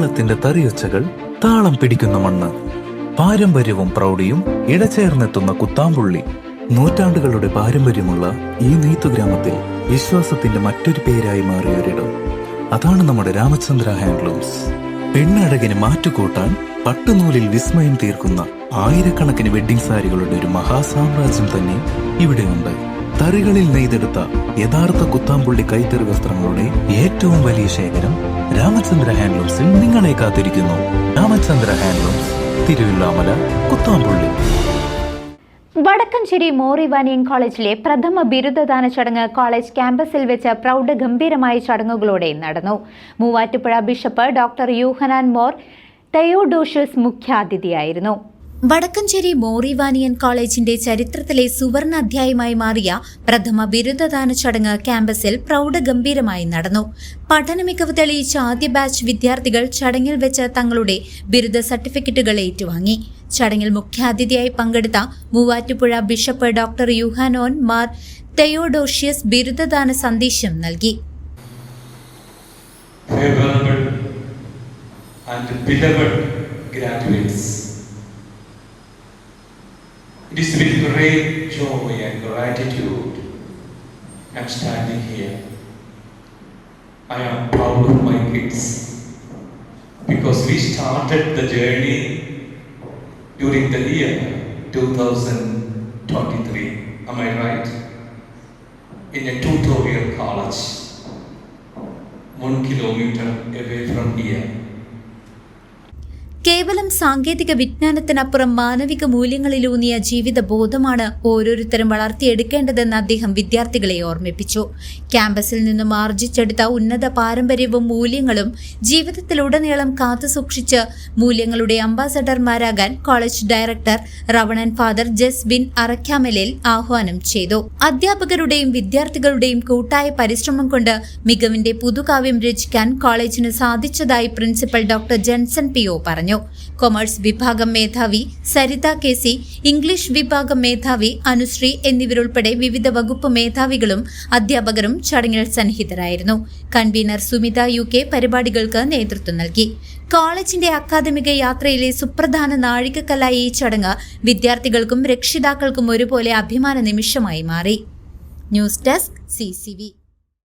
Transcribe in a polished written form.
കേരളത്തിന്റെ തറിയൊച്ചകൾ താളം പിടിക്കുന്ന മണ്ണ്, പാരമ്പര്യവും പ്രൗഢിയും ഇടചേർന്നെത്തുന്ന കുത്താമ്പുള്ളി. നൂറ്റാണ്ടുകളുടെ പാരമ്പര്യമുള്ള ഈ നെയ്ത്തുഗ്രാമത്തിൽ വിശ്വാസത്തിന്റെ മറ്റൊരു പേരായി മാറിയൊരിടം. അതാണ് നമ്മുടെ രാമചന്ദ്ര ഹാൻഡ്ലൂംസ്. പെണ്ണഴകിന് മാറ്റുകൂട്ടാൻ പട്ടുനൂലിൽ വിസ്മയം തീർക്കുന്ന ആയിരക്കണക്കിന് വെഡ്ഡിംഗ് സാരികളുടെ ഒരു മഹാസാമ്രാജ്യം തന്നെ ഇവിടെയുണ്ട്. തറികളിൽ നെയ്തെടുത്ത യഥാർത്ഥ കുത്താമ്പുള്ളി കൈത്തറി വസ്ത്രങ്ങളുടെ ഏറ്റവും വലിയ ശേഖരം രാമചന്ദ്ര ഹാൻഡ്ലൂംസിൽ നിങ്ങളെ കാത്തിരിക്കുന്നു. രാമചന്ദ്ര ഹാൻഡ്ലൂംസ്, തിരുവില്ലാമല, കുത്താമ്പുള്ളി. വടക്കഞ്ചേരി മോറി വാനിയൻ കോളേജിലെ പ്രഥമ ബിരുദദാന ചടങ്ങ് കോളേജ് ക്യാമ്പസിൽ വെച്ച് പ്രൗഢഗംഭീരമായ ചടങ്ങുകളോടെ നടന്നു. മൂവാറ്റുപുഴ ബിഷപ്പ് ഡോക്ടർ യൂഹനാൻ മോർ തെയോഡോഷ്യസ് മുഖ്യാതിഥിയായിരുന്നു. വടക്കഞ്ചേരി മോറി വാനിയൻ കോളേജിന്റെ ചരിത്രത്തിലെ സുവർണ അധ്യായമായി മാറിയ പ്രഥമ ബിരുദദാന ചടങ്ങ് ക്യാമ്പസിൽ പ്രൗഢഗംഭീരമായി നടന്നു. പഠന മികവ് തെളിയിച്ച ആദ്യ ബാച്ച് വിദ്യാർത്ഥികൾ ചടങ്ങിൽ വെച്ച് തങ്ങളുടെ ബിരുദ സർട്ടിഫിക്കറ്റുകൾ ഏറ്റുവാങ്ങി. ചടങ്ങിൽ മുഖ്യാതിഥിയായി പങ്കെടുത്ത മൂവാറ്റുപുഴ ബിഷപ്പ് ഡോക്ടർ യൂഹാനോൻ മാർ തെയോഡോഷ്യസ് ബിരുദദാന സന്ദേശം നൽകി. It is with great joy and gratitude I am standing here. I am proud of my kids because we started the journey during the year 2023. Am I right? In a tutorial college, 1 kilometer away from here. കേവലം സാങ്കേതിക വിജ്ഞാനത്തിനപ്പുറം മാനവിക മൂല്യങ്ങളിലൂന്നിയ ജീവിത ബോധമാണ് ഓരോരുത്തരും വളർത്തിയെടുക്കേണ്ടതെന്ന് അദ്ദേഹം വിദ്യാർത്ഥികളെ ഓർമ്മിപ്പിച്ചു. ക്യാമ്പസിൽ നിന്നും ആർജിച്ചെടുത്ത ഉന്നത പാരമ്പര്യവും മൂല്യങ്ങളും ജീവിതത്തിലുടനീളം കാത്തുസൂക്ഷിച്ച് മൂല്യങ്ങളുടെ അംബാസഡർമാരാകാൻ college director reverend father Jasbin Arakkamalil ആഹ്വാനം ചെയ്തു. അധ്യാപകരുടെയും വിദ്യാർത്ഥികളുടെയും കൂട്ടായ പരിശ്രമം കൊണ്ട് മികവിന്റെ പുതുകാവ്യം രചിക്കാൻ കോളേജിന് സാധിച്ചതായി പ്രിൻസിപ്പൽ ഡോക്ടർ ജെൻസൺ പിഒ പറഞ്ഞു. കൊമേഴ്സ് വിഭാഗം മേധാവി സരിത കെ സി, ഇംഗ്ലീഷ് വിഭാഗം മേധാവി അനുശ്രീ എന്നിവരുൾപ്പെടെ വിവിധ വകുപ്പ് മേധാവികളും അധ്യാപകരും ചടങ്ങിൽ സന്നിഹിതരായിരുന്നു. കൺവീനർ സുമിത UK പരിപാടികൾക്ക് നേതൃത്വം നൽകി. കോളേജിന്റെ അക്കാദമിക യാത്രയിലെ സുപ്രധാന നാഴികക്കല്ലായ ഈ ചടങ്ങ് വിദ്യാർത്ഥികൾക്കും രക്ഷിതാക്കൾക്കും ഒരുപോലെ അഭിമാന നിമിഷമായി മാറി. News desk CCV.